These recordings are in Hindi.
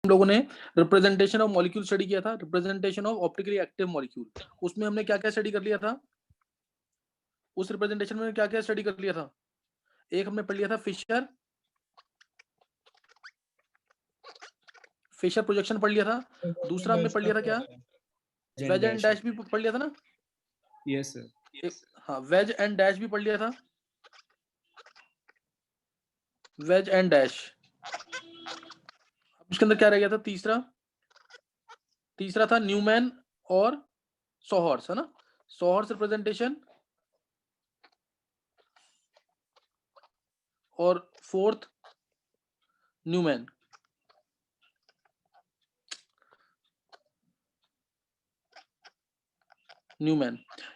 हम लोगों ने रिप्रेजेंटेशन ऑफ मॉलिक्यूल स्टडी किया था, representation of optically active molecule. उसमें हमने क्या क्या स्टडी कर लिया था? उस रिप्रेजेंटेशन में क्या क्या स्टडी कर लिया था? एक हमने पढ़ लिया था फिशर प्रोजेक्शन पढ़ लिया था। दूसरा हमने पढ़ लिया था क्या? वेज एंड डैश भी पढ़ लिया था ना? Yes sir. हाँ, वेज एंड डैश भी पढ़ लिया था। Wedge and dash. उसके अंदर क्या रह गया था? तीसरा था न्यूमैन और सोहर्स, है ना? सोहर्स रिप्रेजेंटेशन, और फोर्थ न्यूमैन।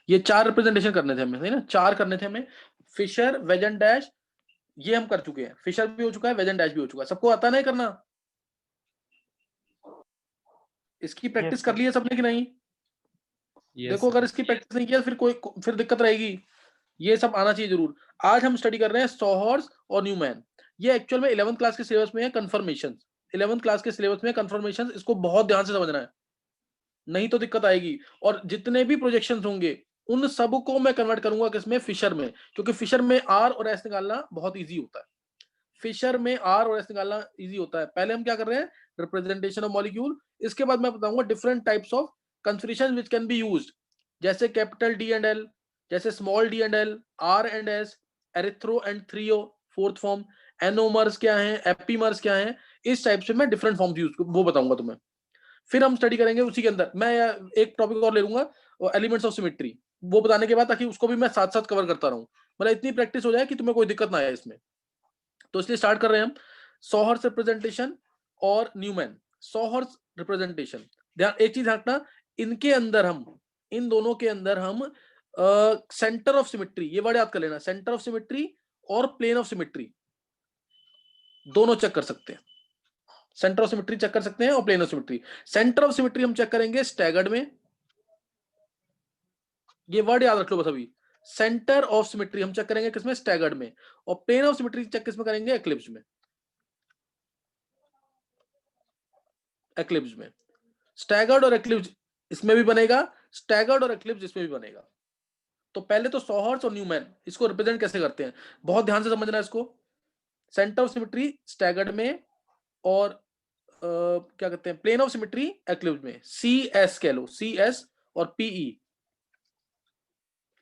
ये 4 रिप्रेजेंटेशन करने थे हमें, सही ना? 4 करने थे हमें। फिशर, वेज एंड डैश ये हम कर चुके हैं। फिशर भी हो चुका है, वेज एंड डैश भी हो चुका है। सबको आता नहीं करना? इसकी प्रैक्टिस कर ली है सबने कि नहीं? देखो, अगर इसकी प्रैक्टिस नहीं किया फिर दिक्कत रहेगी। ये सब आना चाहिए जरूर। आज हम स्टडी कर रहे हैं सोहर्स और न्यूमैन। ये एक्चुअल में 11th क्लास के सिलेबस में है, कंफर्मेशन। 11th क्लास के सिलेबस में कंफर्मेशन, इसको बहुत ध्यान से समझना है, नहीं तो दिक्कत आएगी। और जितने भी प्रोजेक्शंस होंगे उन सब को मैं कन्वर्ट करूंगा किसमें? फिशर में, क्योंकि फिशर में आर और एस निकालना बहुत इजी होता है। फिशर में आर और एस निकालना इजी होता है। पहले हम क्या कर रहे हैं? Representation of molecule. इसके बाद मैं बताऊंगा different types of conformation which can be used, जैसे कैपिटल डी एंड एल, जैसे small D and L, R and S, erythro and threo fourth form, anomers क्या है, एपीमर्स क्या है। इस टाइप से मैं डिफरेंट फॉर्म्स यूज वो बताऊंगा तुम्हें। फिर हम स्टडी करेंगे उसी के अंदर। मैं एक टॉपिक और ले लूंगा, एलिमेंट्स ऑफ सिमेट्री, वो बताने के बाद, ताकि उसको भी मैं साथ साथ कवर करता रहूं, मतलब इतनी प्रैक्टिस हो जाए कि तुम्हें कोई दिक्कत ना आए इसमें। तो इसलिए स्टार्ट कर रहे हैं हम सोहर्स रिप्रेजेंटेशन और न्यूमैन। सोहर्स रिप्रेजेंटेशन, ध्यान एक चीज रखना, इनके अंदर हम, इन दोनों के अंदर हम सेंटर ऑफ सिमेट्री, ये वर्ड याद कर लेना, सेंटर ऑफ सिमेट्री और प्लेन ऑफ सिमेट्री दोनों चेक कर सकते हैं। सेंटर ऑफ सिमेट्री चेक कर सकते हैं और plane of symmetry. Centre of symmetry हम चेक करेंगे स्टैगर्ड में, ये वर्ड याद रख लो बस अभी। सेंटर ऑफ सिमेट्री हम चेक करेंगे किसमें? स्टैगर्ड में। और प्लेन ऑफ सिमेट्री चेक किसमें करेंगे? एक्लिप्स में। एक्लिप्स में स्टैगर्ड और एक्लिप्स इसमें भी बनेगा, स्टैगर्ड और एक्लिप्स इसमें भी बनेगा। तो पहले तो सोहर्स और न्यूमैन, इसको रिप्रेजेंट कैसे करते हैं बहुत ध्यान से समझना है इसको। सेंटर ऑफ सिमेट्री स्टैगर्ड में, और क्या कहते हैं, प्लेन ऑफ सिमेट्री एक्लिप्स में। सी एस कह लो, सी एस और पीई,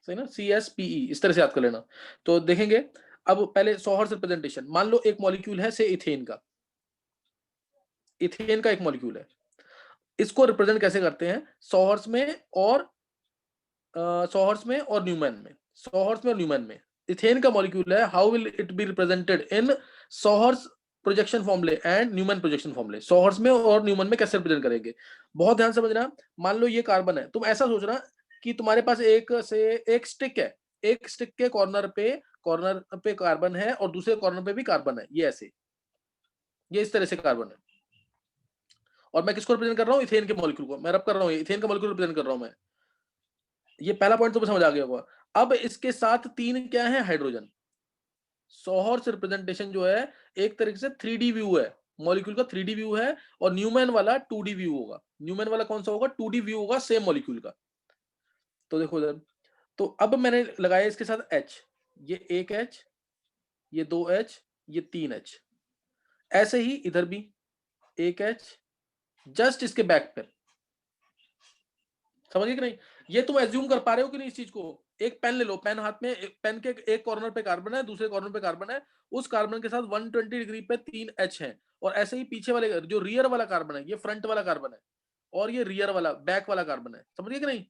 सही ना? सी एस पीई, इस तरह से याद कर लेना। तो देखेंगे अब पहले सोहर्स रिप्रेजेंटेशन। मान लो एक मॉलिक्यूल है से इथेन का, इथेन का एक मॉलिक्यूल है, इसको रिप्रेजेंट कैसे करते हैं? सोहर्स में और न्यूमैन में। सोहर्स में और न्यूमैन में इथेन का मॉलिक्यूल है, how will it be represented in sawhorse projection फॉर्मूले एंड न्यूमैन प्रोजेक्शन फॉर्मूले। सोहर्स में और न्यूमैन में कैसे रिप्रेजेंट करेंगे, बहुत ध्यान से समझना। मान लो ये कार्बन है, तुम ऐसा सोचना कि तुम्हारे पास एक स्टिक है, एक स्टिक के कॉर्नर पे कार्बन है और दूसरे कॉर्नर पे भी कार्बन है, ये ऐसे, ये इस तरह से कार्बन है। और मैं किसको रिप्रेजेंट कर रहा हूँ? इथेन के मॉलिक्यूल को मैं रब कर रहा हूँ, इथेन का मॉलिक्यूल रिप्रेजेंट कर रहा हूँ मैं। ये पहला पॉइंट तो समझ आ गया होगा। अब इसके साथ 3 क्या है? हाइड्रोजन। सोहर्स रिप्रेजेंटेशन जो है एक तरीके से 3D व्यू है, मॉलिक्यूल का 3D व्यू है, और न्यूमैन वाला 2D व्यू होगा। न्यूमैन वाला कौन सा होगा? 2D व्यू होगा सेम मॉलिक्यूल का। तो देखो इधर, तो अब मैंने लगाया इसके साथ H, ये एक H, ये 2H, ये 3H। ऐसे ही इधर भी एक H, जस्ट इसके बैक पर। समझ गए कि नहीं? ये तुम एज्यूम कर पा रहे हो कि नहीं इस चीज को? एक पेन ले लो, पेन हाथ में, पेन के एक कॉर्नर पे कार्बन है, दूसरे कॉर्नर पे कार्बन है, उस कार्बन के साथ 120 डिग्री पे 3H है। और ऐसे ही पीछे वाले जो रियर वाला कार्बन है, ये फ्रंट वाला कार्बन है, और ये रियर वाला बैक वाला कार्बन है। समझिए कि नहीं?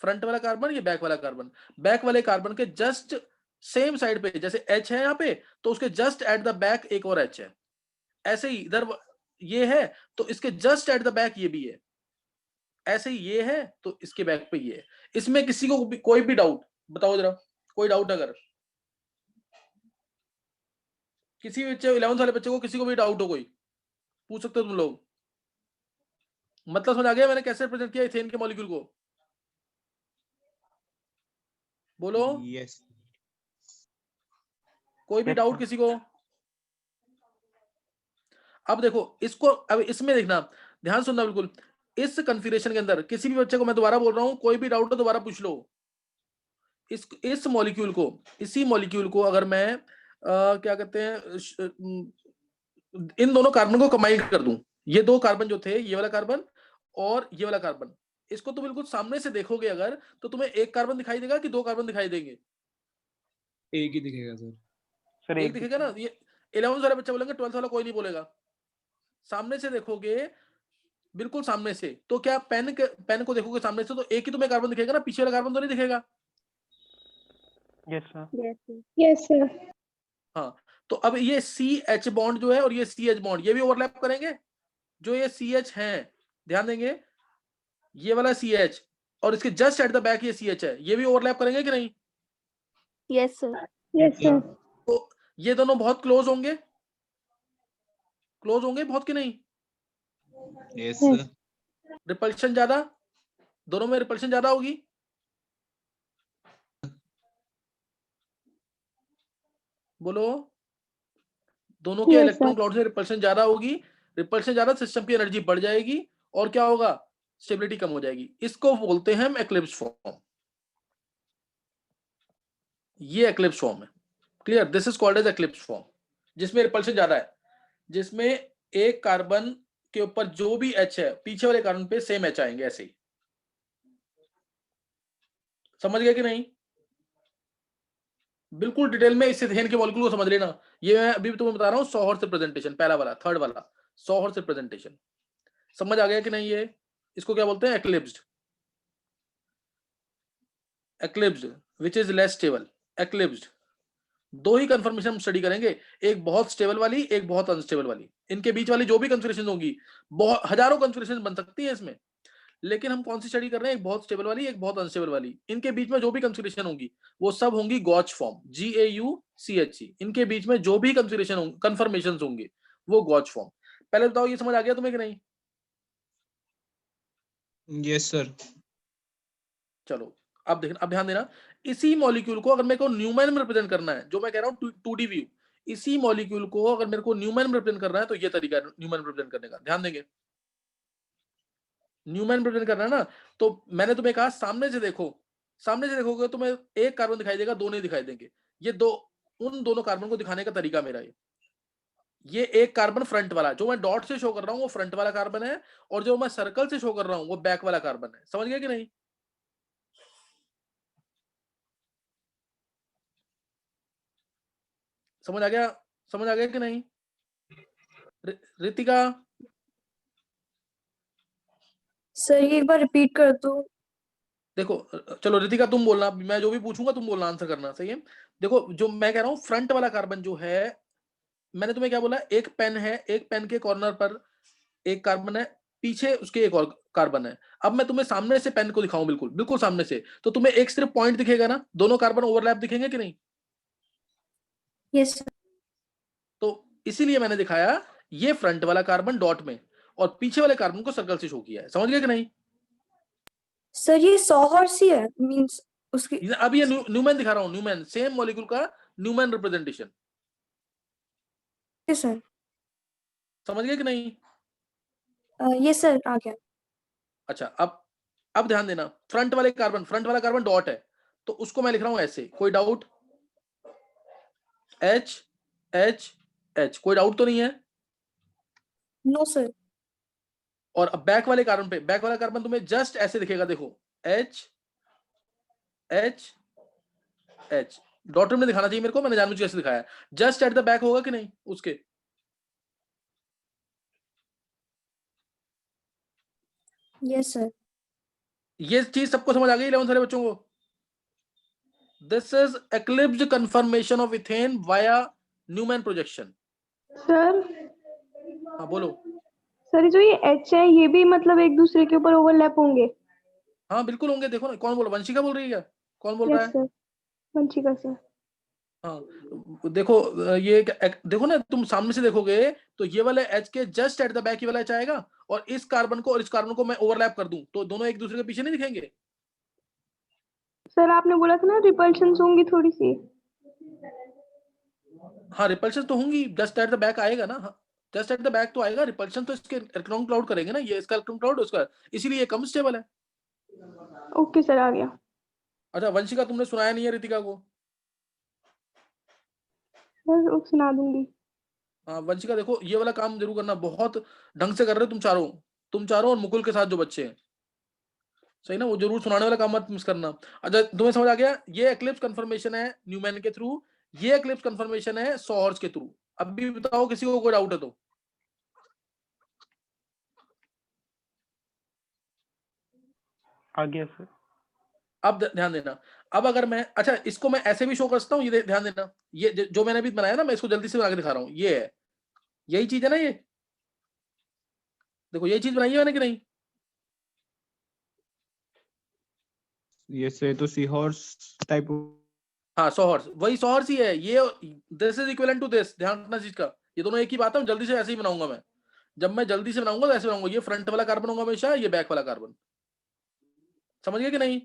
फ्रंट वाला कार्बन, ये बैक वाला कार्बन। बैक वाले कार्बन के जस्ट सेम साइड पे जैसे H है यहाँ पे, तो उसके जस्ट एट द बैक एक और H है। ऐसे ही इधर ये है, तो इसके जस्ट एट द बैक ये भी है। ऐसे ही ये है, तो इसके बैक पे ये है। इसमें किसी को कोई भी डाउट बताओ जरा, कोई डाउट अगर किसी बच्चे 11th वाले बच्चे को किसी को भी डाउट हो कोई, पूछ सकते हो तुम लोग। मतलब समझ आ गया मैंने कैसे रिप्रेजेंट किया इथेन के मॉलिक्यूल को? बोलो। यस कोई भी डाउट किसी को? अब देखो इसको, अब इसमें देखना, ध्यान सुनना बिल्कुल, इस कन्फिगरेशन के अंदर किसी भी बच्चे को मैं दोबारा बोल रहा हूं, कोई भी डाउट हो दोबारा पूछ लो। इस मॉलिक्यूल को, इसी मॉलिक्यूल को अगर मैं क्या कहते हैं, इन दोनों कार्बन को कंबाइन कर दूं, ये दो कार्बन जो थे, ये वाला कार्बन और ये वाला कार्बन, इसको तो बिल्कुल सामने से देखोगे अगर, तो तुम्हें एक कार्बन दिखाई देगा कि दो कार्बन दिखाई देंगे? एक ही दिखेगा सर। सर एक दिखेगा ना। ये 11th वाला बच्चा बोलेंगे, 12th वाला कोई नहीं बोलेगा। सामने से देखोगे, बिल्कुल सामने से, तो क्या पेन को देखोगे सामने से, तो एक ही तुम्हें कार्बन दिखेगा ना, पीछे वाला कार्बन तो नहीं दिखेगा। Yes sir. Yes sir. हाँ, तो अब ये CH बॉन्ड जो है और ये CH बॉन्ड, ये भी ओवरलैप करेंगे। जो ये CH है, ध्यान देंगे, ये वाला CH और इसके जस्ट एट द बैक ये CH है, ये भी ओवरलैप करेंगे कि नहीं? Yes sir. Yes sir. तो ये दोनों बहुत क्लोज होंगे, क्लोज होंगे बहुत कि नहीं? Yes sir. रिपल्शन ज्यादा, दोनों में रिपल्शन ज्यादा होगी। बोलो, दोनों के Yes, इलेक्ट्रॉन sir. क्लाउड से रिपल्शन ज्यादा होगी, रिपल्शन ज्यादा, सिस्टम की एनर्जी बढ़ जाएगी, और क्या होगा, स्टेबिलिटी कम हो जाएगी। इसको बोलते हैं हम एक्लिप्स फॉर्म। ये एक्लिप्स फॉर्म है, clear? This is called as eclipse form, जिसमें रिपल्शन ज्यादा है, जिसमें एक कार्बन के ऊपर जो भी H है, पीछे वाले कार्बन पे सेम H आएंगे, ऐसे ही। समझ गए कि नहीं? बिल्कुल डिटेल में इस इथेन के मॉलिक्यूल को समझ लेना। ये मैं अभी तुम्हें बता रहा हूं, सॉहर्स रिप्रेजेंटेशन, पहला वाला, थर्ड वाला सॉहर्स रिप्रेजेंटेशन। समझ आ गया कि नहीं? ये इसको क्या बोलते हैं? एक्लिप्स्ड। एक्लिप्स्ड विच इज लेस स्टेबल। एक्लिप्स्ड दो ही कंफर्मेशन हम स्टडी करेंगे, एक बहुत स्टेबल वाली, एक बहुत अनस्टेबल वाली। इनके बीच वाली जो भी कंफिगरेशन होगी, बहुत हजारों कंफिगरेशन बन सकती है इसमें, लेकिन हम कौन सी स्टडी कर रहे हैं? एक बहुत स्टेबल वाली, एक बहुत अनस्टेबल वाली। इनके बीच में जो भी कंफिगरेशन होगी, वो सब होंगी गॉच फॉर्म, GAUCHE। इनके बीच में जो भी कंफिगरेशन होंगी, कंफर्मेशन होंगे, वो गॉच फॉर्म। पहले बताओ, ये समझ आ गया तुम्हें कि नहीं? Yes sir. चलो, अब देखना, अब ध्यान देना, इसी मॉलिक्यूल को अगर मेरे को न्यूमैन में रिप्रेजेंट करना है, जो मैं कह रहा हूं 2D व्यू, इसी मॉलिक्यूल को अगर मेरे को न्यूमैन में रिप्रेजेंट करना है, तो ये तरीका है न्यूमैन में रिप्रेजेंट करने का। ध्यान देंगे, न्यूमैन में रिप्रेजेंट करना है ना, तो मैंने तुम्हें कहा सामने से देखो, सामने से देखोगे तुम्हें एक कार्बन दिखाई देगा, दो नहीं दिखाई देंगे। ये दो, उन दोनों कार्बन को दिखाने का तरीका मेरा ये एक कार्बन फ्रंट वाला, जो मैं डॉट से शो कर रहा हूं, वो फ्रंट वाला कार्बन है, और जो मैं सर्कल से शो कर रहा हूं, वो बैक वाला कार्बन है। समझ गए कि नहीं? समझ आ गया? समझ आ गया कि नहीं? रितिका, सर ये एक बार रिपीट कर दो। देखो, चलो रितिका तुम बोलना, मैं जो भी पूछूंगा तुम बोलना, आंसर करना, सही है? देखो, जो मैं कह रहा हूं, फ्रंट वाला कार्बन जो है, मैंने तुम्हें क्या बोला? एक पेन है, एक पेन के कॉर्नर पर एक कार्बन है, पीछे उसके एक और कार्बन है। अब मैं तुम्हें सामने से पेन को दिखाऊं, बिल्कुल बिल्कुल सामने से, तो तुम्हें एक सिर्फ पॉइंट दिखेगा ना, दोनों कार्बन ओवरलैप दिखेंगे कि नहीं? Yes sir. तो इसीलिए मैंने दिखाया ये फ्रंट वाला कार्बन डॉट में, और पीछे वाले कार्बन को सर्कल से शो किया है। समझ गए कि नहीं? सर ये सॉहर्स ही है, मींस उसकी। अब ये न्यूमैन दिखा रहा हूं, न्यूमैन, सेम मॉलिक्यूल का न्यूमैन रिप्रेजेंटेशन। Yes sir. समझ गए कि नहीं? यस सर, आ गया। अच्छा, अब ध्यान देना, फ्रंट वाला कार्बन डॉट है, तो उसको मैं लिख रहा हूं ऐसे। कोई डाउट? H H H, कोई डाउट तो नहीं है? No sir. और अब बैक वाले कार्बन पे, बैक वाला कार्बन तुम्हें जस्ट ऐसे दिखेगा, देखो, H H H। डॉटर में दिखाना चाहिए मेरे को, मैंने जानबूझ के ऐसे दिखाया। जस्ट एट द बैक होगा कि नहीं उसके? Yes sir. ये चीज सबको समझ आ गई 11th वाले बच्चों को? This is eclipsed conformation of ethane via Newman projection. Sir हाँ बोलो। सर जो ये एच है ये भी मतलब एक दूसरे के ऊपर ओवरलैप होंगे? हाँ बिल्कुल होंगे, देखो ना, कौन बोल, वंशिका बोल रही है क्या? कौन बोल रहा यस है? Sir, Vanshika sir. हाँ देखो, ये देखो ना, तुम सामने से देखोगे तो ये वाला H के जस्ट एट द बैक ही वाला H आएगा, और इस कार्बन को और इस कार्बन को मैं ओवरलैप कर दूं, तो दोनों एक दूसरे के पीछे नहीं दिखेंगे? सर आपने बोला था ना रिपल्शंस होंगी थोड़ी सी। हाँ, रिपल्शन तो होंगी, जस्ट एट द बैक आएगा ना। हाँ, जस्ट एट द बैक तो आएगा, रिपल्शन तो इसके इलेक्ट्रॉन क्लाउड करेंगे ना, ये इसका इलेक्ट्रॉन क्लाउड उसका, इसीलिए ये कम स्टेबल है। ओके सर, आ गया। अच्छा वंशिका तुमने सुनाया नहीं है रितिका को? सर सुना दूंगी। हाँ वंशिका देखो ये वाला काम जरूर करना, बहुत ढंग से कर रहे हो तुम चारों और मुकुल के साथ जो बच्चे हैं, सही ना, वो जरूर सुनाने वाला काम मत मिस करना। अच्छा तुम्हें समझ आ गया, ये एक्लिप्स कंफर्मेशन है न्यूमैन के थ्रू, ये एक्लिप्स कंफर्मेशन है सॉहर्स के थ्रू। अब भी बताओ किसी को कोई डाउट है तो? आ गया सर। अब ध्यान देना, अब अगर मैं, अच्छा इसको मैं ऐसे भी शो कर सकता हूँ, ये ध्यान देना, ये जो मैंने अभी बनाया ना, मैं इसको जल्दी से बना के दिखा रहा हूँ, ये है, यही चीज है ना, ये देखो यही चीज बनाई है मैंने कि नहीं? यस सर, तो सी हॉर्स टाइप। हाँ सॉहर्स, वही सॉहर्स ही है ये, this is equivalent to this, ध्यान रखना चीज का, ये दोनों एक ही बात है। मैं जल्दी से ऐसे ही बनाऊंगा, मैं जब मैं जल्दी से बनाऊंगा तो ऐसे बनाऊंगा, ये फ्रंट वाला कार्बन होगा हमेशा, ये बैक वाला कार्बन, समझ गए कि नहीं?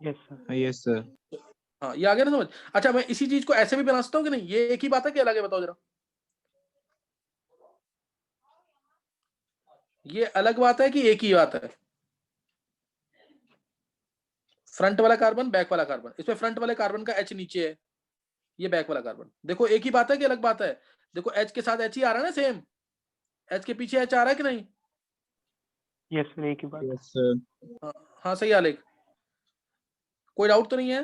Yes sir. Yes sir. हाँ ये आ गया ना समझ? अच्छा मैं इसी चीज को ऐसे भी बना सकता हूँ कि नहीं? ये एक ही बात है कि अलग है, बताओ जरा। ये अलग बात है कि एक ही बात है? फ्रंट वाला कार्बन बैक वाला कार्बन, इसमें फ्रंट वाले कार्बन का H नीचे है, ये बैक वाला कार्बन, देखो एक ही बात है कि अलग बात है? देखो H के साथ H ही आ रहा है ना, सेम H के पीछे H आ रहा है कि नहीं? यस सर, एक ही बात। Yes sir. हाँ सही आलेख, कोई डाउट तो नहीं है?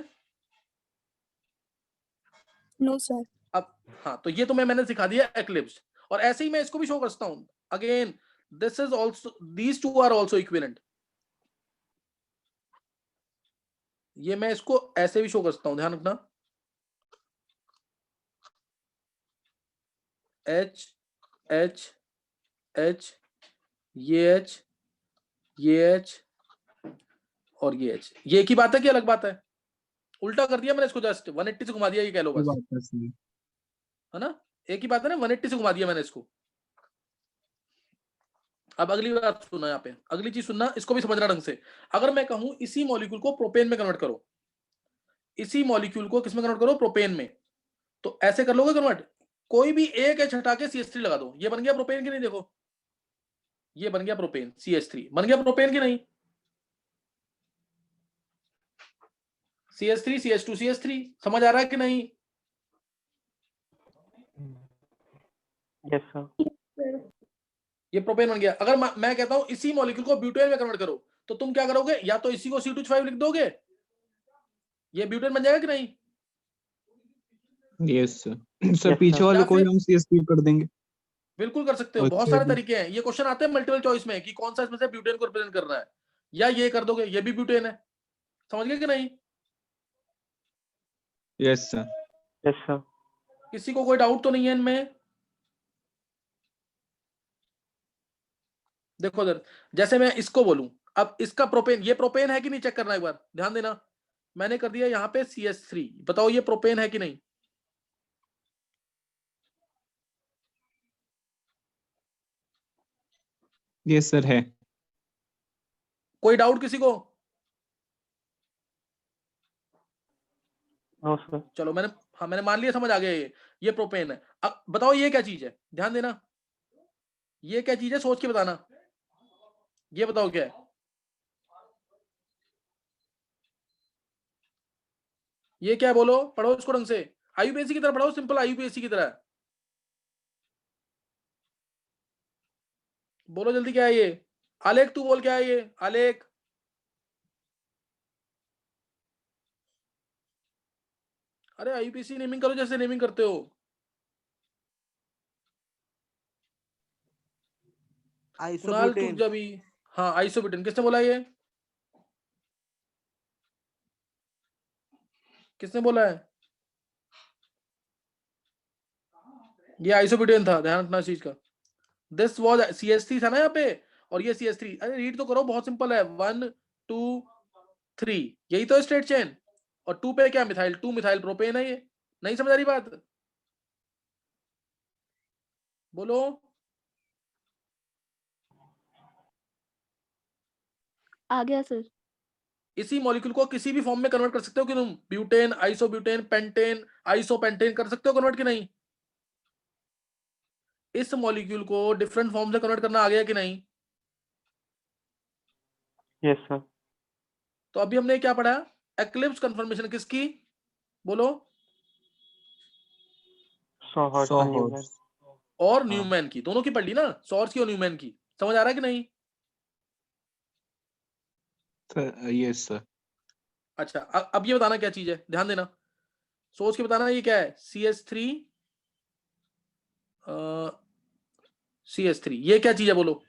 No sir. अब हाँ तो ये तो मैंने सिखा दिया एक्लिप्स, और ऐसे ही मैं इसको भी शो करता हूं again, this is also, these two are also equivalent, ये मैं इसको ऐसे भी शो करता हूं, ध्यान रखना, H H H, ये H, ये H और ये H, ये एक ही बात है कि अलग बात है? उल्टा कर दिया मैंने इसको, जस्ट 180 से घुमा दिया, ये कह लो बस, बात है सर। है ना, एक ही बात है ना, 180 से घुमा दिया मैंने इसको। अब अगली बात सुनना, यहाँ पे अगली चीज सुनना, इसको भी समझना ढंग से। अगर मैं कहूं इसी मॉलिक्यूल को प्रोपेन में कन्वर्ट करो, इसी मॉलिक्यूल को किस में कन्वर्ट करो? प्रोपेन में, तो ऐसे कर लोगे कन्वर्ट? कोई भी एक H हटा के CH3 लगा दो, ये बन गया प्रोपेन की नहीं? देखो ये बन गया प्रोपेन, CH3 बन गया प्रोपेन की नहीं? CH3 CH2 CH3, समझ आ रहा है कि नहीं? Yes sir. ये प्रोपेन बन गया। अगर मैं कहता हूं इसी मॉलिक्यूल को ब्यूटेन में कन्वर्ट करो, तो तुम क्या करोगे? या तो इसी को C2H5 लिख दोगे, ये ब्यूटेन बन जाएगा कि नहीं? Yes sir. सर Yes, पीछे sir. वाले या को ही फिर हम CSP कर देंगे। बिल्कुल कर सकते हो, बहुत अच्छा सारे जी। तरीके हैं, ये क्वेश्चन आते हैं मल्टीपल चॉइस में कि कौन सा इसमें से ब्यूटेन को रिप्रेजेंट करना है, या ये कर दोगे, ये भी ब्यूटेन है, समझ गए कि नहीं? Yes sir. Yes sir. किसी को कोई डाउट तो नहीं है इनमें? देखो इधर, जैसे मैं इसको बोलूं, अब इसका प्रोपेन, ये प्रोपेन है कि नहीं चेक करना एक बार, ध्यान देना, मैंने कर दिया यहाँ पे CH3, बताओ ये प्रोपेन है कि नहीं? यस सर है। कोई डाउट किसी को? No sir. चलो मैंने मान लिया, समझ आ गया, ये प्रोपेन है। अब बताओ ये क्या चीज है, ध्यान देना, ये क्या चीज है, सोच के बताना, ये बताओ क्या है? ये क्या है बोलो, पढ़ो इसको ढंग से, IUPAC की तरह पढ़ो, सिंपल IUPAC की तरह बोलो जल्दी, क्या है ये? आलेख तू बोल, क्या है ये आलेख? अरे IUPAC नेमिंग करो जैसे नेमिंग करते हो। कुणाल टूट जा भी। हाँ आइसोब्यूटेन, किसने बोला ये? किसने बोला है? ये आइसोब्यूटेन था, ध्यान रखना इस चीज का। दिस वाज CH3 था ना यहाँ पे, और ये CH3, अरे रीड तो करो, बहुत सिंपल है, 1 2 3, यही तो स्ट्रेट चेन, और 2 पे क्या, मिथाइल, 2 मिथाइल प्रोपेन है, ये नहीं समझ आ रही बात? बोलो। आ गया सर। इसी मॉलिक्यूल को किसी भी फॉर्म में कन्वर्ट कर सकते हो कि तुम, ब्यूटेन, आइसोब्यूटेन, पेंटेन, आइसोपेंटेन कर सकते हो कन्वर्ट कि नहीं? इस मॉलिक्यूल को डिफरेंट फॉर्म से कन्वर्ट करना आ गया कि नहीं? Yes sir. तो अभी हमने क्या पढ़ा? एक्लिप्स कन्फर्मेशन किसकी? बोलो। सॉहर्स और न्यूमैन। Sawhorse. और हाँ। न्यूमैन की, दोनों की पढ़ ली ना, सॉर्स की और न्यूमैन की। समझ आ रहा है कि नहीं? Yes sir. अच्छा, अब ये बताना क्या चीज है, ध्यान देना, सोच के बताना। ये क्या है? CH3 CH3, ये क्या चीज है बोलो?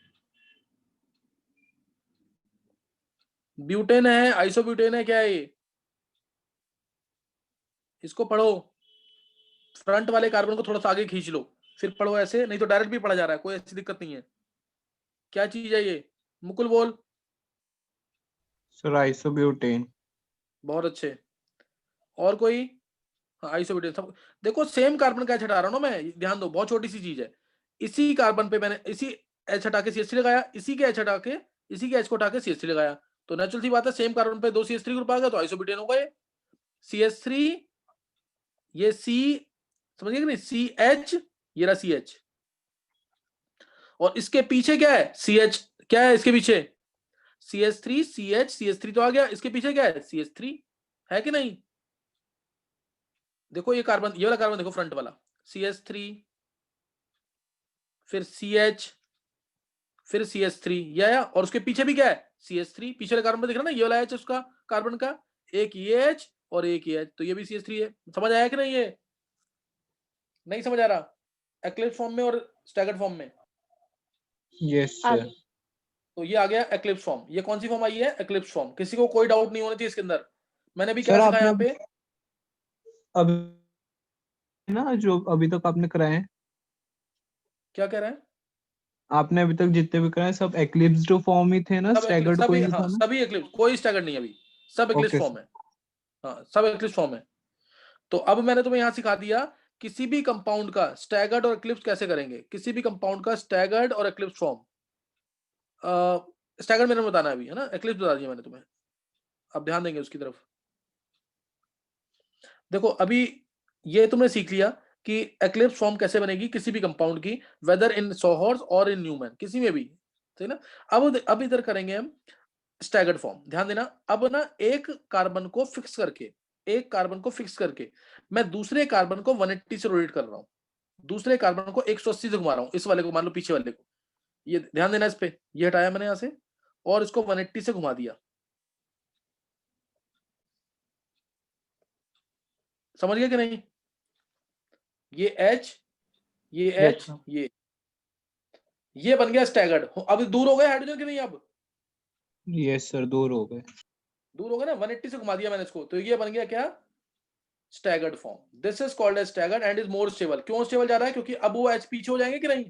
ब्यूटेन है, आइसोब्यूटेन है, क्या है ये? इसको पढ़ो, फ्रंट वाले कार्बन को थोड़ा सा आगे खींच लो, फिर पढ़ो ऐसे, नहीं तो डायरेक्ट भी पढ़ा जा रहा है, कोई ऐसी दिक्कत नहीं है। क्या चीज है ये? मुकुल बोल। Sir, isobutane. बहुत अच्छे। और कोई? हाँ, आइसोब्यूटेन। सब देखो, सेम कार्बन का एच हटा रहा हूं ना मैं, ध्यान दो, बहुत छोटी सी चीज है। इसी कार्बन पे मैंने इसी एच हटा के CH3 लगाया, इसी के एच हटा के, इसी के एच को हटा के CH3 लगाया, तो नेचुरल सी बात है, सेम कार्बन पे 2 CH3 ग्रुप आ गया, तो आइसोब्यूटेन हो गए। CH3, ये C, समझिए कि नहीं, CH, ये रहा CH, और इसके पीछे क्या है? CH। क्या है इसके पीछे? CH3 CH, CH3 तो आ गया, इसके पीछे क्या है? CH3 है कि नहीं? देखो ये कार्बन, ये वाला कार्बन देखो, फ्रंट वाला CH3, फिर CH, फिर CH3, ये आया, और उसके पीछे भी क्या है? CH3, पीछे वाले कार्बन में दिख रहा है ना, ये वाला H उसका कार्बन का, एक ये H और एक ये H, तो ये भी CH3 है। समझ आया कि नहीं? ये नहीं समझ आ रहा? एक्लिप्स फॉर्म में और स्टैगर्ड फॉर्म में। Yes sir. तो ये आ गया एक्लिप्स फॉर्म। ये कौन सी फॉर्म आई है? Eclipse form. किसी को कोई डाउट नहीं होना चाहिए इसके अंदर। मैंने भी क्या Sir, सिखाया यहाँ आपने पे? अभी ना जो अभी तक आपने कराए हैं, क्या कह रहे हैं? आपने अभी तक जितने भी कराए सब एक्लिप्स्ड फॉर्म ही थे ना, सब स्टैगर्ड सभी, कोई नहीं हाँ था ना? सभी एक्लिप्स, कोई स्टैगर्ड नहीं है अभी, सब एक्लिप्स ओके फॉर्म सर. है। हाँ, सब एक्लिप्स फॉर्म है। तो अब मैंने तुम्हें यहाँ सिखा दिया किसी भी कंपाउंड का स्टैगर्ड और एक्लिप्स कैसे करेंगे। किसी भी कंपाउंड का स्टैगर्ड और एक्लिप्स फॉर्म, स्टैगर्ड मैंने बताना है अभी, है ना, एक्लिप्स बता दिया मैंने तुम्हें, अब ध्यान देंगे उसकी तरफ। देखो अभी ये तुमने सीख लिया कि एक्लिप्स फॉर्म कैसे बनेगी किसी भी कंपाउंड की, वेदर इन सोहर्स और इन न्यूमैन, किसी में भी, ठीक है ना। अब इधर करेंगे हम स्टैगर्ड फॉर्म। ध्यान देना, अब ना एक कार्बन को फिक्स करके, एक कार्बन को फिक्स करके मैं दूसरे कार्बन को 180 से रोटेट कर रहा हूं, दूसरे कार्बन को 180 से घुमा रहा हूं, इस वाले को मान लो, पीछे वाले को, ये ध्यान देना इस पे, ये हटाया मैंने यहां से और इसको 180 से घुमा दिया। समझ गया कि नहीं? ये H, ये यस H, सर। ये बन गया स्टैगर्ड। अब दूर हो गए हाइड्रोजन के नहीं? अब Yes sir, दूर हो गए. दूर हो गए ना, 180 से घुमा दिया मैंने इसको, तो ये बन गया क्या? Staggered form. This is called as staggered and is more stable. क्यों स्टेबल जा रहा है? क्योंकि अब वो H पीछे हो जाएंगे कि नहीं?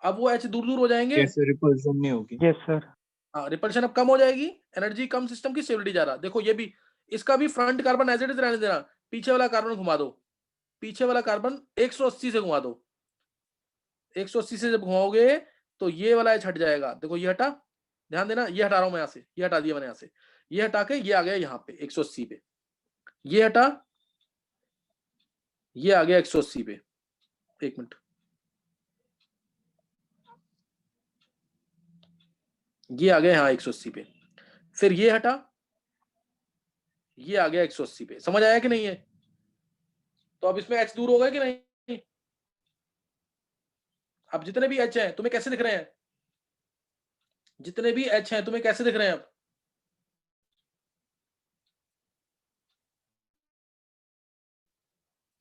अब वो H दूर दूर हो जाएंगे। Yes sir, repulsion नहीं होगी. Yes sir. हाँ, रिपल्शन अब कम हो जाएगी, एनर्जी कम, सिस्टम की स्टेबिलिटी जा रहा। देखो ये भी, इसका भी front carbon as it is रहने देना, पीछे वाला कार्बन घुमा दो, पीछे वाला कार्बन 180 से घुमा दो, 180 से जब घुमाओगे तो ये वाला H हट जाएगा। देखो ये हटा, ध्यान देना, ये हटा रहा हूं मैं यहाँ से, ये हटा दिया मैंने यहाँ से, ये हटा के ये आ गया यहाँ पे 180 पे, ये हटा, ये आ गया 180 पे। एक मिनट, ये आ गया यहाँ 180 पे, फिर ये हटा, ये आ गया 180 पे। समझ आया कि नहीं है? तो अब इसमें H दूर हो गए कि नहीं? अब जितने भी H हैं तुम्हें कैसे दिख रहे हैं? जितने भी H हैं तुम्हें कैसे दिख रहे हैं? अब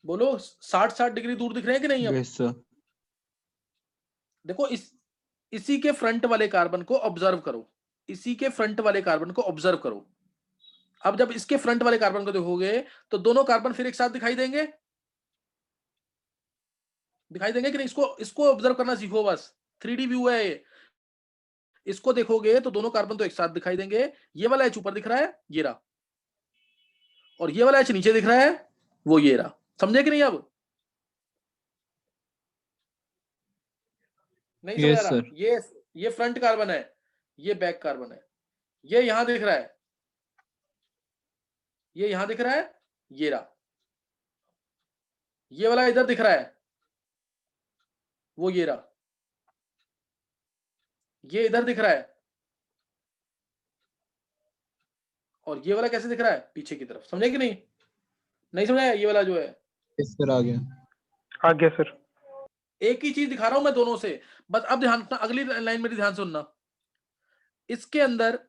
बोलो, 60-60 डिग्री दूर दिख रहे हैं कि नहीं? अब Yes sir. देखो, इसी के फ्रंट वाले कार्बन को ऑब्जर्व करो, इसी के फ्रंट वाले कार्बन को ऑब्जर्व करो। अब जब इसके फ्रंट वाले कार्बन को देखोगे तो दोनों कार्बन फिर एक साथ दिखाई देंगे, दिखाई देंगे कि नहीं? इसको इसको ऑब्जर्व करना सीखो बस, 3D व्यू है ये। इसको देखोगे तो दोनों कार्बन तो एक साथ दिखाई देंगे, ये वाला H ऊपर दिख रहा है, ये रहा, और ये वाला H नीचे दिख रहा है, वो ये रहा। समझे कि नहीं? अब नहीं समझ आ Yes रहा? sir. ये फ्रंट कार्बन है, ये बैक कार्बन है, ये यहां दिख रहा है, ये यहां दिख रहा है, ये रहा, ये वाला इधर दिख रहा है, वो ये रहा, ये इधर दिख रहा है और ये वाला कैसे दिख रहा है, पीछे की तरफ। समझे कि नहीं? नहीं समझाया? ये वाला जो है यस सर, आ गया। आ गया सर। एक ही चीज दिखा रहा हूं मैं दोनों से, बस अब ध्यान रखना, अगली लाइन मेरी ध्यान से सुनना। इसके अंदर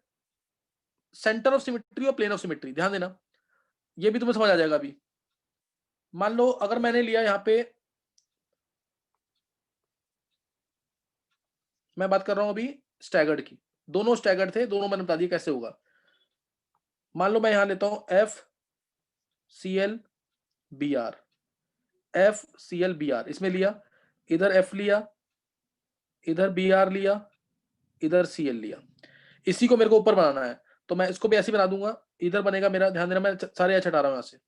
सेंटर ऑफ सिमेट्री और प्लेन ऑफ सिमेट्री, ध्यान देना, ये भी तुम्हें समझ आ जाएगा अभी। मान लो अगर मैंने लिया यहां पे, मैं बात कर रहा हूं अभी स्टैगर्ड की, दोनों स्टैगर्ड थे, दोनों मैंने बता दिया कैसे होगा। मान लो मैं यहां लेता हूं F C L B R, F C L B R, इसमें लिया, इधर एफ लिया, इधर बी आर लिया, इधर सी एल लिया। इसी को मेरे को ऊपर बनाना है, तो मैं इसको भी ऐसे बना दूंगा। इधर बनेगा मेरा, ध्यान देना, मैं सारे एच हटा रहा हूं यहां से।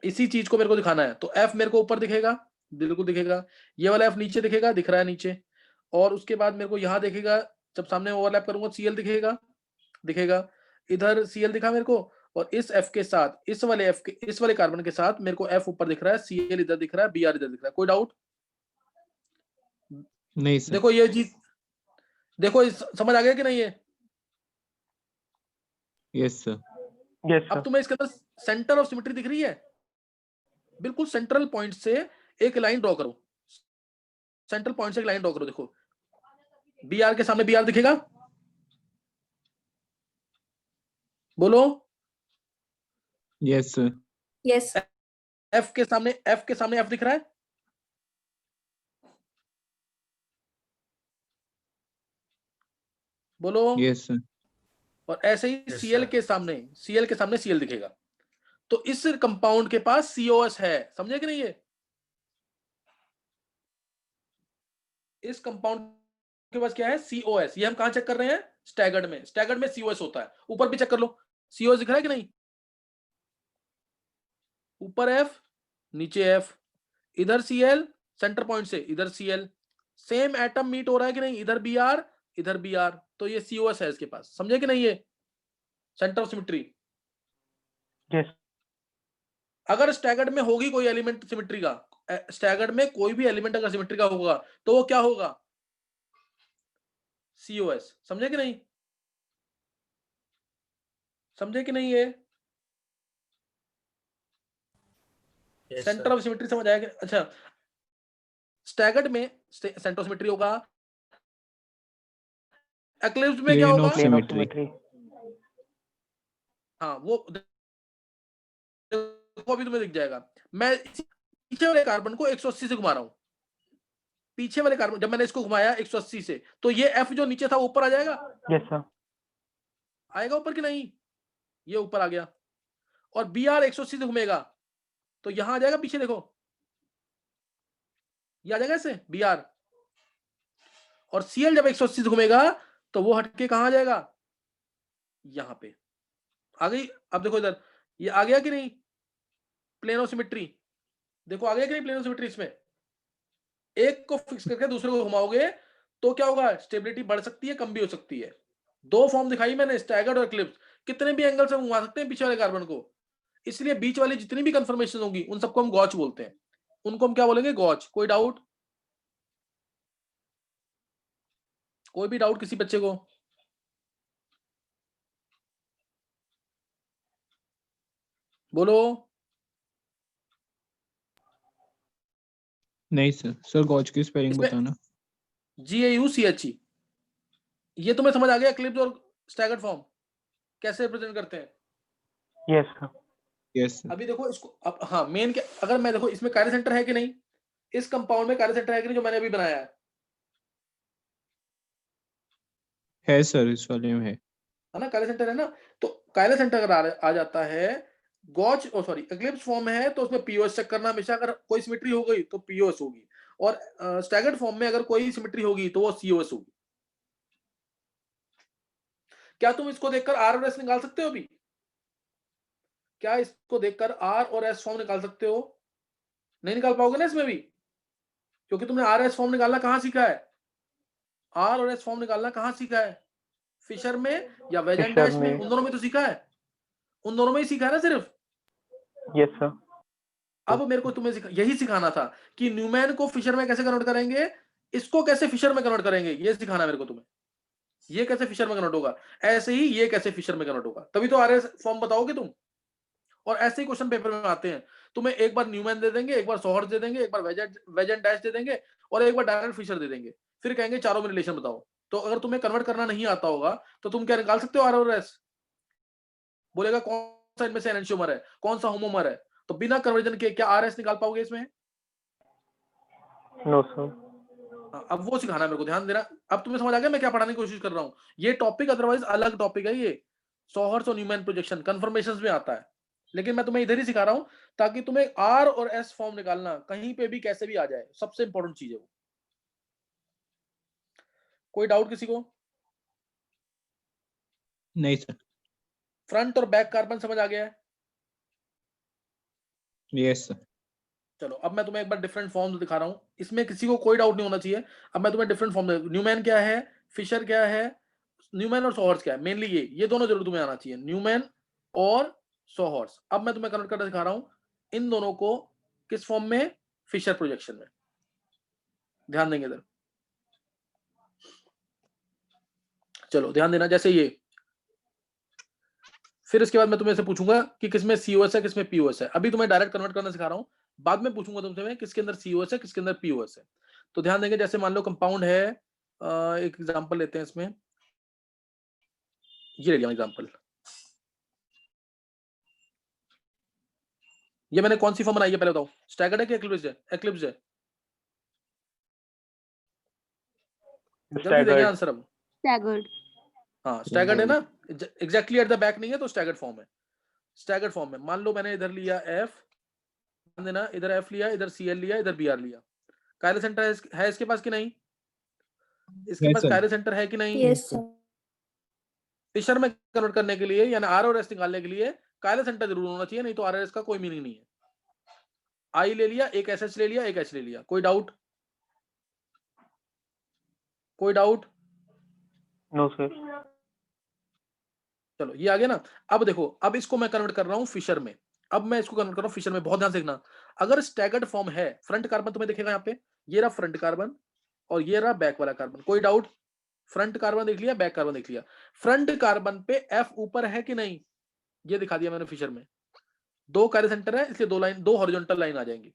इसी चीज को मेरे को दिखाना है, तो एफ मेरे को ऊपर दिखेगा, बिल्कुल दिखेगा। ये वाला एफ नीचे दिखेगा, दिख रहा है नीचे। और उसके बाद मेरे को यहां दिखेगा, जब सामने ओवरलैप करूंगा सीएल दिखेगा, दिखेगा। इधर सीएल दिखा मेरे को, और इस एफ के साथ, इस वाले कार्बन के साथ मेरे को एफ ऊपर दिख रहा है, सीएल इधर दिख रहा है, बीआर इधर दिख रहा है। कोई डाउट? नहीं सर। देखो ये चीज, देखो समझ आ गया कि नहीं है? Yes sir. यस अब सर। तुम्हें इसके अंदर सेंटर ऑफ सिमेट्री दिख रही है, बिल्कुल सेंट्रल पॉइंट से एक लाइन ड्रॉ करो, सेंट्रल पॉइंट से एक लाइन ड्रॉ करो। देखो बी आर के सामने बी आर दिखेगा, बोलो। Yes sir. Yes. एफ के सामने एफ दिख रहा है, बोलो। Yes sir. और ऐसे ही सीएल के सामने सीएल दिखेगा। तो इस कंपाउंड के पास सीओएस है, समझे कि नहीं? ये इस कंपाउंड के पास क्या है? सीओएस। ये हम कहां चेक कर रहे हैं? स्टैगर्ड में सीओएस होता है। ऊपर भी चेक कर लो, सीओएस दिख रहा है कि नहीं? ऊपर एफ, नीचे एफ, इधर सीएल, सेंटर पॉइंट से इधर सीएल, सेम एटम मीट हो रहा है कि नहीं? इधर बीआर, इधर बीआर, तो ये सीओएस है इसके पास। समझे कि नहीं? ये सेंटर ऑफ सिमेट्री। यस। अगर स्टैगर्ड में होगी कोई एलिमेंट सिमेट्री का, स्टैगर्ड में कोई भी एलिमेंट अगर सिमेट्री का होगा, तो वो क्या होगा? सीओएस। समझे कि नहीं? समझे कि नहीं? ये सेंटर ऑफ सिमेट्री समझ आया? अच्छा, स्टैगर्ड में सेंटर ऑफ सिमेट्री होगा, एक्लिप्स में क्या प्लेन होगा? Of plane of symmetry. Symmetry. हाँ, वो देखो अभी तुम्हें दिख जाएगा। मैं पीछे वाले कार्बन को 180 से घुमा रहा हूं, पीछे वाले कार्बन, जब मैंने इसको घुमाया 180 से, तो ये एफ जो नीचे था ऊपर आ जाएगा, यस सर। आएगा ऊपर कि नहीं? ये ऊपर आ गया। और बी आर 180 से घूमेगा, तो यहां आ जाएगा पीछे, देखो ये आ जाएगा ऐसे बी आर। और सीएल जब 180 से घूमेगा, तो वो हटके कहां आ जाएगा? यहां पे आ गई। अब देखो इधर, ये आ गया कि नहीं? प्लेन ऑफ सिमेट्री, देखो आ गया कि नहीं प्लेन ऑफ सिमेट्री? इसमें एक को फिक्स करके दूसरे को घुमाओगे तो क्या होगा? स्टेबिलिटी बढ़ सकती है, कम भी हो सकती है। दो फॉर्म दिखाई मैंने, स्टैगर्ड और एक्लिप्स। कितने भी एंगल से घुमा सकते हैं पीछे वाले कार्बन को, इसलिए बीच वाली जितनी भी कंफर्मेशन होगी उन सबको हम गॉच बोलते हैं। उनको हम क्या बोलेंगे? गॉच। कोई डाउट? कोई भी डाउट किसी बच्चे को? बोलो। नहीं सर। सर गॉच की स्पेलिंग इसमें बताना। GAUCHE, ये तुम्हें समझ आ गया? एक्लिप्स और स्टैगर्ड फॉर्म कैसे रिप्रेजेंट करते हैं? Yes sir. Yes sir. अभी देखो इसको, अब हाँ मेन क्या, अगर मैं देखो इसमें कार्य सेंटर है कि नहीं, इस कंपाउंड में कार्य सेंटर है कि नहीं, जो मैंने अभी बनाया है सर, इस वाले में है। है ना? कार्य सेंटर है ना? तो कार्य सेंटर अगर आ जाता है, गॉच सॉरी एक्लिप्स फॉर्म है, तो उसमें पीओएस चेक करना हमेशा। अगर कोई सिमेट्री हो गई तो पीओएस होगी, और स्टैगर्ड फॉर्म में अगर कोई सिमेट्री होगी तो वो सीओएस होगी। क्या तुम इसको देखकर आर और एस निकाल सकते हो? अभी क्या इसको देखकर आर और एस फॉर्म निकाल सकते हो? नहीं निकाल पाओगे ना इसमें भी, क्योंकि तुमने आर एस फॉर्म निकालना कहां सीखा है? आर और एस फॉर्म निकालना कहां सीखा है? फिशर में या वेजेंटाइस में? उन दोनों में तो सीखा है, उन दोनों में ही सीखा है ना सिर्फ। Yes sir. अब मेरे को तुम्हें यही सिखाना था कि न्यूमैन को फिशर में कैसे कन्वर्ट करेंगे, इसको कैसे फिशर में कन्वर्ट करेंगे, ये सिखाना मेरे को तुम्हें। ये कैसे फिशर में कन्वर्ट होगा, ऐसे ही ये कैसे फिशर में कन्वर्ट होगा, तभी तो आरएस फॉर्म बताओगे तुम। और ऐसे ही क्वेश्चन पेपर में आते हैं, तुम्हें एक बार न्यूमैन दे देंगे, एक बार सॉहर्स दे देंगे, एक बार वेज एंड डैश दे देंगे, और एक बार डायरेक्ट फिशर दे देंगे, फिर कहेंगे चारों में रिलेशन बताओ। तो अगर तुम्हें कन्वर्ट करना नहीं आता होगा तो तुम क्या निकाल सकते हो आर और एस? बोलेगा कौन सा इनमें से एनेंशियोमर है, कौन सा होमोमर है, तो बिना कन्वर्जन के क्या आर एस निकाल पाओगे इसमें? No, sir. अब वो सिखाना मेरे को, ध्यान देना। अब तुम्हें समझ आ गया मैं क्या पढ़ाने की कोशिश कर रहा हूँ? ये टॉपिक अदरवाइज अलग टॉपिक है, ये सॉहर्स और न्यूमैन प्रोजेक्शन कन्फर्मेशंस में आता है, लेकिन मैं तुम्हें इधर ही सिखा रहा हूँ ताकि तुम्हें आर और एस फॉर्म निकालना कहीं पे भी कैसे भी आ जाए, सबसे इंपॉर्टेंट चीज है वो। कोई डाउट किसी को? नहीं सर। फ्रंट और बैक कार्बन समझ आ गया है? Yes sir. चलो अब मैं तुम्हें एक बार डिफरेंट फॉर्म्स दिखा रहा हूँ, इसमें किसी को कोई डाउट नहीं होना चाहिए। अब मैं तुम्हें डिफरेंट फॉर्म, न्यूमैन क्या है, फिशर क्या है, न्यूमैन और सॉहर्स क्या है, मेनली ये दोनों जरूर तुम्हें आना चाहिए, न्यूमैन और सॉहर्स। अब मैं तुम्हें कन्वर्ट करना दिखा रहा हूँ इन दोनों को किस फॉर्म में, फिशर प्रोजेक्शन में। ध्यान देंगे इधर, चलो ध्यान देना। जैसे ये, फिर इसके बाद मैं तुम्हें से पूछूंगा कि किसमें सीओएस है किसमें पीओएस है। अभी तुम्हें डायरेक्ट कन्वर्ट करना सिखा रहा हूं, बाद में पूछूंगा तुमसे मैं किसके अंदर सीओएस है किसके अंदर पीओएस है। तो ध्यान देंगे, जैसे मान लो कंपाउंड है, एक एग्जांपल लेते हैं इसमें, ये ले लिया एग्जांपल। ये मैंने कौन सी फॉर्म बनाई है पहले बताओ, स्टैगर्ड है कि एक्लिप्स्ड है? एक्लिप्स्ड है। जल्दी देखिए आंसर अब। Staggered. हाँ स्टैगर्ड है ना, एग्जैक्टली एट द बैक नहीं है तो स्टैगर्ड फॉर्म है। स्टैगर्ड फॉर्म में मान लो मैंने इधर लिया एफ, ध्यान देना, इधर एफ लिया, इधर सीएल लिया, इधर बीआर लिया। कायरल सेंटर है इसके पास कि नहीं? इसके Yes, पास sir. कायरल सेंटर है कि नहीं? Yes, sir. फिशर में कन्वर्ट करने के लिए यानी आर और एस निकालने के लिए कायरल सेंटर जरूर होना चाहिए, नहीं तो आर और एस का कोई मीनिंग नहीं है। आई ले लिया, एक एस एच ले लिया, एक एच ले लिया, कोई डाउट? कोई डाउट? No, sir. चलो ये आ गया ना। अब देखो, अब इसको मैं कन्वर्ट कर रहा हूं फिशर में। अब मैं इसको कन्वर्ट कर रहा हूं फिशर में, बहुत ध्यान से देखना। अगर स्टैगर्ड फॉर्म है, फ्रंट कार्बन तुम्हें दिखेगा यहाँ पे, ये रहा फ्रंट कार्बन और ये रहा बैक वाला कार्बन। कोई डाउट? फ्रंट कार्बन देख लिया, बैक कार्बन देख लिया। फ्रंट कार्बन पे एफ ऊपर है कि नहीं, ये दिखा दिया मैंने फिशर में। दो कायरल सेंटर है इसलिए दो हॉरिजॉन्टल लाइन आ जाएंगी।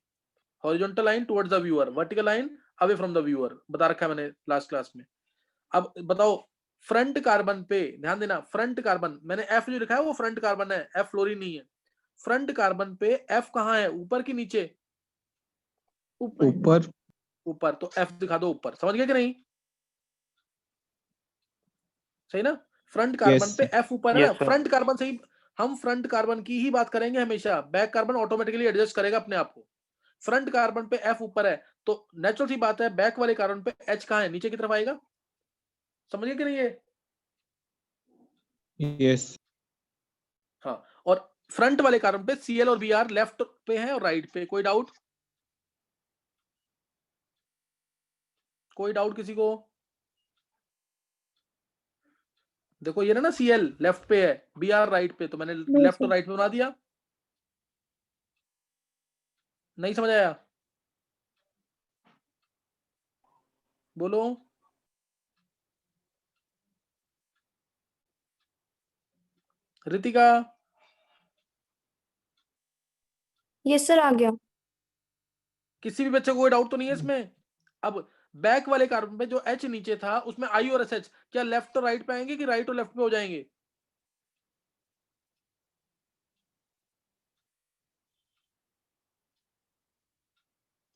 Horizontal line towards the viewer, vertical line away from the viewer, बता रखा है मैंने लास्ट क्लास में। अब बताओ फ्रंट कार्बन पे, ध्यान देना, फ्रंट कार्बन मैंने एफ जो लिखा है वो फ्रंट कार्बन है, एफ फ्लोरीन नहीं है। फ्रंट कार्बन पे एफ कहां है, ऊपर की नीचे? ऊपर। ऊपर, तो एफ दिखा दो ऊपर। समझ गए कि नहीं? सही ना? फ्रंट कार्बन Yes, पे sir. एफ ऊपर है ना, Yes, sir. फ्रंट कार्बन से ही हम फ्रंट कार्बन की ही बात करेंगे हमेशा। बैक कार्बन ऑटोमेटिकली एडजस्ट करेगा अपने आप को। फ्रंट कार्बन पे एफ ऊपर है तो नेचुरल सी बात है बैक वाले कार्बन पे एच कहां है, नीचे की तरफ आएगा। समझिए कि नहीं ये? Yes. हाँ, और फ्रंट वाले कार्बन पे सीएल और बीआर लेफ्ट पे है और राइट पे। कोई डाउट? कोई डाउट किसी को? देखो ये ना सीएल लेफ्ट पे है, बीआर राइट पे, तो मैंने लेफ्ट और राइट पे बना दिया। नहीं समझ आया? बोलो। रितिका? Yes, sir. आ गया. किसी भी बच्चे को कोई डाउट तो नहीं है इसमें? अब बैक वाले कार्बन पे जो एच नीचे था उसमें आई और एस एच क्या लेफ्ट और राइट पे आएंगे कि राइट और लेफ्ट पे हो जाएंगे?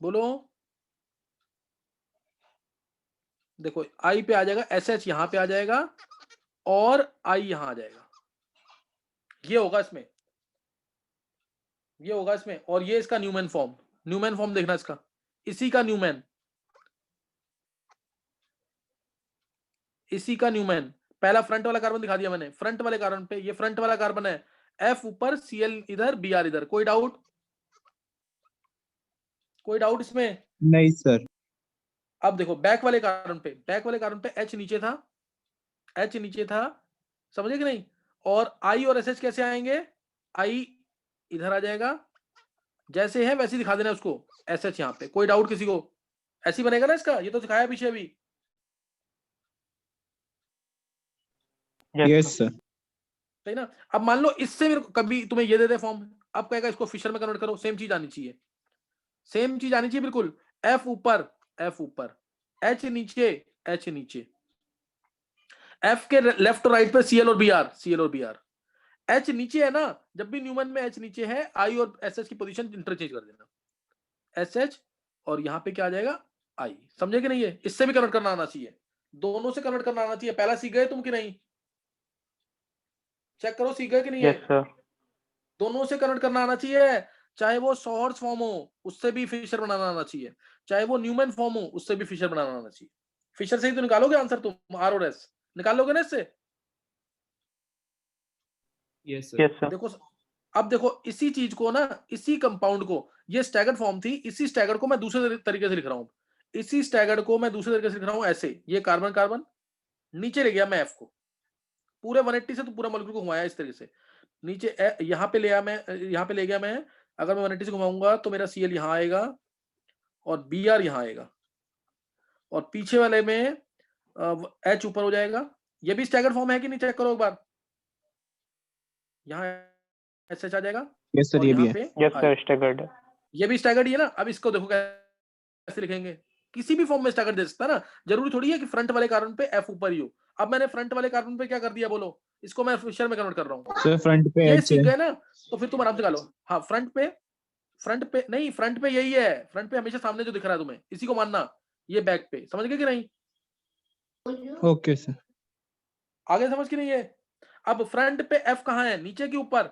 बोलो। देखो आई पे आ जाएगा, एस एच यहां पे आ जाएगा और आई यहां आ जाएगा। ये होगा इसमें, ये होगा इसमें, और ये इसका न्यूमैन फॉर्म। न्यूमैन फॉर्म देखना इसका, इसी का न्यूमैन, इसी का न्यूमैन। पहला फ्रंट वाला कार्बन दिखा दिया मैंने, फ्रंट वाले कार्बन पे ये फ्रंट वाला कार्बन है, एफ ऊपर, सीएल इधर, बीआर इधर। कोई डाउट? कोई डाउट इसमें? नहीं सर। अब देखो बैक वाले कार्बन पे, बैक वाले कार्बन पे एच नीचे था, एच नीचे था, समझे कि नहीं? और आई और एस एच कैसे आएंगे? आई इधर आ जाएगा, जैसे है वैसे दिखा देना उसको, SH यहाँ पे। कोई डाउट किसी को? ऐसे ही बनेगा ना इसका, ये तो सिखाया पीछे अभी। Yes sir. सही ना? अब मान लो इससे मेरे को कभी तुम्हें ये दे दे फॉर्म, अब कहेगा इसको फिशर में कन्वर्ट करो, सेम चीज आनी चाहिए, सेम चीज आनी चाहिए बिल्कुल। F ऊपर, H नीचे, H नीचे। F के लेफ्ट और राइट पे Cl और Br। H नीचे है ना, जब भी न्यूमन में H नीचे है, I और SH की पोजीशन इंटरचेंज कर देना। SH और यहाँ पे क्या आ जाएगा, I। समझे कि नहीं? है इससे भी कन्वर्ट करना आना चाहिए, दोनों से कन्वर्ट करना आना चाहिए। पहला सीख गए तुम कि नहीं? चेक करो सीख गए कि नहीं है? Yes sir. दोनों से कन्वर्ट करना आना चाहिए, चाहे वो सॉहर्स फॉर्म हो उससे भी फिशर बनाना आना चाहिए, चाहे वो न्यूमैन फॉर्म हो उससे भी फिशर बनाना आना चाहिए। फिशर से ही तो निकालोगे आंसर तुम, आर और एस निकालोगे ना इससे। Yes sir. Yes sir. देखो अब देखो इसी चीज को ना, इसी कंपाउंड को, ये स्टैगर्ड फॉर्म थी, इसी स्टैगर्ड को मैं दूसरे तरीके से लिख रहा हूं, इसी स्टैगर्ड को मैं दूसरे तरीके से लिख रहा हूं ऐसे। ये कार्बन कार्बन नीचे ले गया मैं एफ को, पूरे 180 से तो पूरा मॉलिक्यूल को घुमाया इस तरीके से नीचे। यहाँ पे ले आया मैं, यहाँ पे ले गया मैं। अगर मैं 180 से घुमाऊंगा तो मेरा Cl यहाँ आएगा और Br यहाँ आएगा, और पीछे वाले में H ऊपर हो जाएगा। ये भी स्टैगर्ड फॉर्म है कि नहीं? चेक करो एक बार। यहाँ SH आ जाएगा यस सर, और ये भी यहाँ है। पे यस I। सर, स्टैगर्ड है। ये भी स्टैगर्ड ही है ना। अब इसको देखो कैसे लिखेंगे, किसी भी फॉर्म में स्टैगर्ड दे सकता है ना, जरूरी थोड़ी है कि फ्रंट वाले कार्बन पे F ऊपर ही हो। अब मैंने फ्रंट वाले कार्बन पे क्या कर दिया बोलो, इसको मैं फिशर में कन्वर्ट कर रहा हूँ। सर फ्रंट पे ये एच सीख है। गए ना, तो फिर तुम आराम से गालो। हाँ फ्रंट पे नहीं, फ्रंट पे यही है, फ्रंट पे हमेशा सामने जो दिख रहा है तुम्हें, इसी को मानना। ये बैक पे, समझ गए कि नहीं? Okay sir. आगे समझ के नहीं है? अब फ्रंट पे F कहाँ है, नीचे के ऊपर?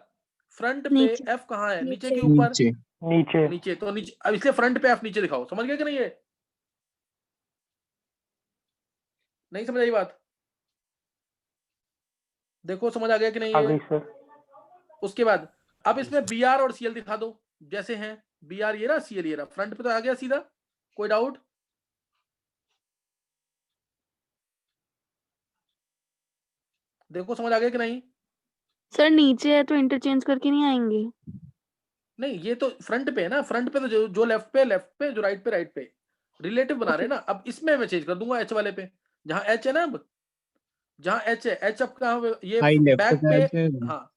फ्रंट पे नीचे। F कहाँ है, नीचे के नीचे। ऊपर? नीचे। नीचे। नीचे, तो नीचे। अब इसलिए फ्रंट पे F नीचे दिखाओ। समझ गए कि नहीं? है नहीं समझ आई बात? देखो समझ आ गया कि नहीं आ है? गई सर। उसके बाद अब इसमें Br और Cl दिखा दो जैसे हैं। Br ये रहा, Cl ये रहा, फ्रंट पे तो आ गया सीधा। कोई डाउट? देखो समझ आ गया कि नहीं? सर नीचे है तो इंटरचेंज करके नहीं आएंगे? नहीं ये तो फ्रंट पे है ना, फ्रंट पे तो जो लेफ्ट पे, जो राइट पे रिलेटिव बना रहे हैं ना। अब इसमें मैं चेंज कर दूंगा H वाले पे, जहां H है ना, अब जहां H है, H अब कहां, ये आई लेफ्ट बैक पे पे। एच है, हाँ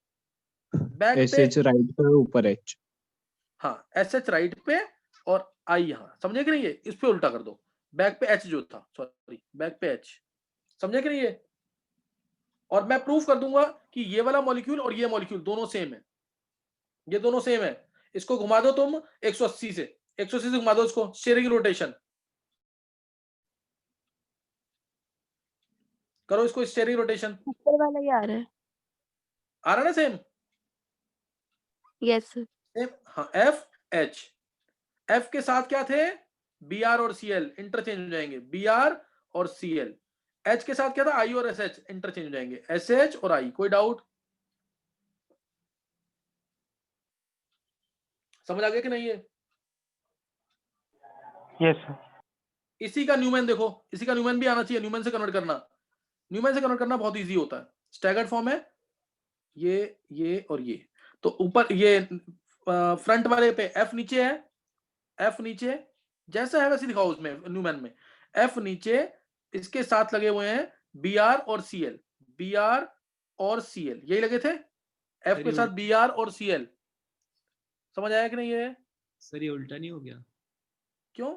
बैक एस पे, एच राइट पे, ऊपर एच। हाँ SH राइट पे और I यहाँ। समझे कि नहीं? है इस पे उल्टा कर दो, बैक पे H जो था, सॉरी बैक पे H। समझे कि नहीं? है और मैं प्रूफ कर दूंगा कि ये वाला मॉलिक्यूल और ये मॉलिक्यूल दोनों सेम है, ये दोनों सेम है। इसको घुमा दो तुम 180 से, 180 से घुमा दो इसको, स्टीयरिंग रोटेशन करो, इसको स्टीयरिंग रोटेशन। ऊपर वाला ही आ रहा है। आ रहा है ना सेम? Yes sir. सेम, हाँ। F H, F के साथ क्या थे? Br और Cl इंटरचेंज हो जाएंगे, Br और Cl। H के साथ क्या था? I और SH इंटरचेंज हो जाएंगे, SH और I। कोई डाउट? समझ आ गया कि नहीं? है यस सर। इसी का न्यूमैन देखो, इसी का न्यूमैन भी आना चाहिए। न्यूमैन से कन्वर्ट करना, न्यूमैन से कन्वर्ट करना बहुत इजी होता है। स्टैगर्ड फॉर्म है ये और ये। तो ऊपर ये फ्रंट वाले पे F नीचे है, F नीचे जैसा है वैसे दिखाओ उसमें न्यूमैन में। F नीचे, इसके साथ लगे हुए हैं Br और Cl, Br और Cl यही लगे थे, F के साथ Br और Cl। समझ आया कि नहीं? है सर ये उल्टा नहीं हो गया? क्यों?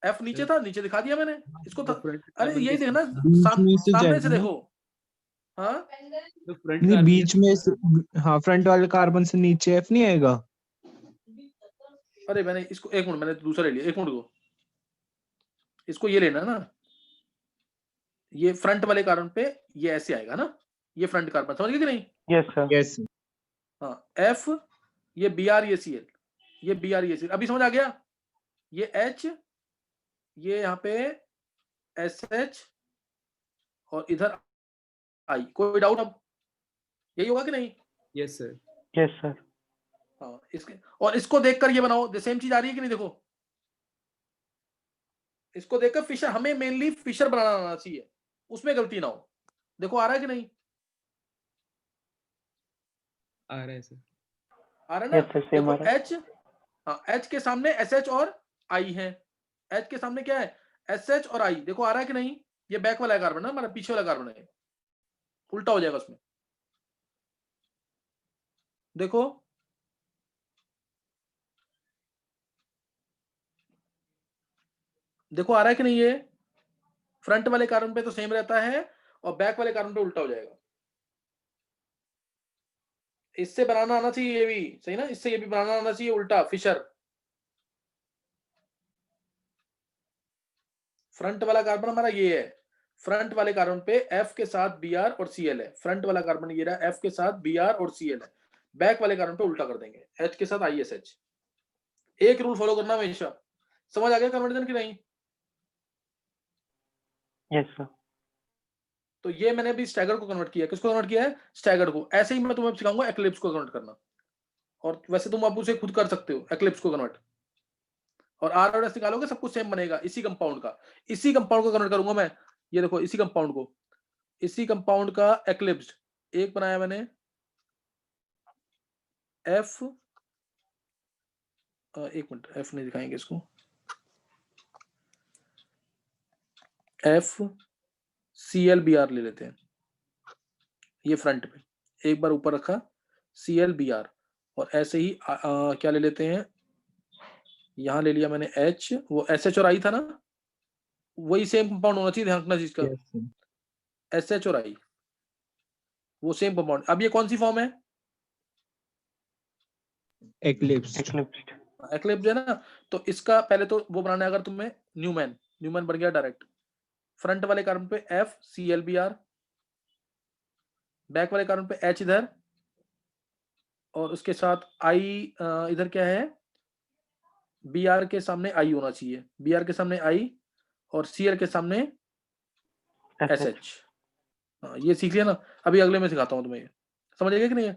F नीचे था, नीचे दिखा दिया मैंने इसको था। तो front अरे carbon यही के देखना, बीच में से सामने जाएगा से ना? देखो। हाँ तो फ्रंट नहीं, कार्बन बीच में से, हाँ फ्रंट वाले कार्बन से नीचे एफ नहीं आएगा? अरे मैंने इसको, एक मिनट, मैंने दूसरा ले लिया, एक मिनट को। इसको ये लेना ना, ये फ्रंट वाले कार्बन पे ये ऐसे आएगा ना, ये फ्रंट कार्बन। समझ गए कि नहीं? Yes sir. यस। हाँ F, ये Br ये Cl, ये Br ये Cl। अभी समझ आ गया? ये H, ये यहाँ पे SH और इधर I। कोई डाउट? अब यही होगा कि नहीं? Yes sir. Yes sir. हाँ इसके, और इसको देखकर ये बनाओ, सेम चीज आ रही है कि नहीं? देखो इसको देखकर फिशर, हमें मेनली फिशर बनाना आना चाहिए, उसमें गलती ना हो। देखो आ रहा है कि नहीं? आ रहा है सर। आ रहा है यस ना? सर, सेम देखो आ रहा है। H, हाँ, H के सामने SH और I है। H के सामने क्या है? SH और I। देखो आ रहा है कि नहीं? ये बैक वाला कार्बन है, हमारा पीछे वाला कार्बन है, उल्टा हो जाएगा उसमें। देखो देखो आ रहा है कि नहीं? ये फ्रंट वाले कार्बन पे तो सेम रहता है और बैक वाले कार्बन पे उल्टा हो जाएगा। इससे बनाना आना चाहिए ये भी, सही ना? इससे ये भी बनाना आना चाहिए उल्टा, फिशर। फ्रंट वाला कार्बन हमारा ये है, फ्रंट वाले कार्बन पे F के साथ Br और Cl है। फ्रंट वाला कार्बन ये रहा, F के साथ Br और Cl है। बैक वाले कार्बन पे उल्टा कर देंगे, H के साथ ISH। एक रूल फॉलो करना हमेशा। समझ आ गया कन्वर्जन की नहीं? Yes sir. तो ये मैंने अभी स्टैगर को कन्वर्ट किया। किसको कन्वर्ट किया है? स्टैगर को। ऐसे ही मैं तुम्हें सिखाऊंगा एक्लिप्स को कन्वर्ट करना, और वैसे तुम अब उसे खुद कर सकते हो एक्लिप्स को कन्वर्ट। और R और S निकालोगे सब कुछ सेम बनेगा इसी कंपाउंड का। इसी कंपाउंड को कन्वर्ट करूंगा मैं। ये देखो इसी कंपाउंड को, इसी कंपाउंड का एक्लिप्स्ड एक बनाया मैंने, F, एक मिनट, F नहीं दिखाएंगे इसको, FClBr ले लेते हैं। ये फ्रंट पे एक बार ऊपर रखा ClBr, और ऐसे ही क्या ले लेते हैं, यहां ले लिया मैंने H, वो SH और I था ना, वही सेम कंपाउंड होना चाहिए, ध्यान रखना चीज का। SH और I वो सेम कंपाउंड। अब ये कौन सी फॉर्म है? एक्लिप्स। एक्लिप्स है ना। तो इसका पहले तो वो बनाना है, अगर तुम्हें न्यूमैन, न्यूमैन बन गया डायरेक्ट। फ्रंट वाले कार्बन पे FClBr, बैक वाले कार्बन पे H इधर, और उसके साथ I इधर क्या है, Br के सामने I होना चाहिए, Br के सामने I और Cl के सामने SH। हाँ ये सीख लिया ना। अभी अगले में सिखाता हूँ तुम्हें, ये समझ गया कि नहीं?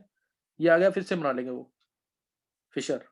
ये आ गया, फिर से बना लेंगे वो फिशर।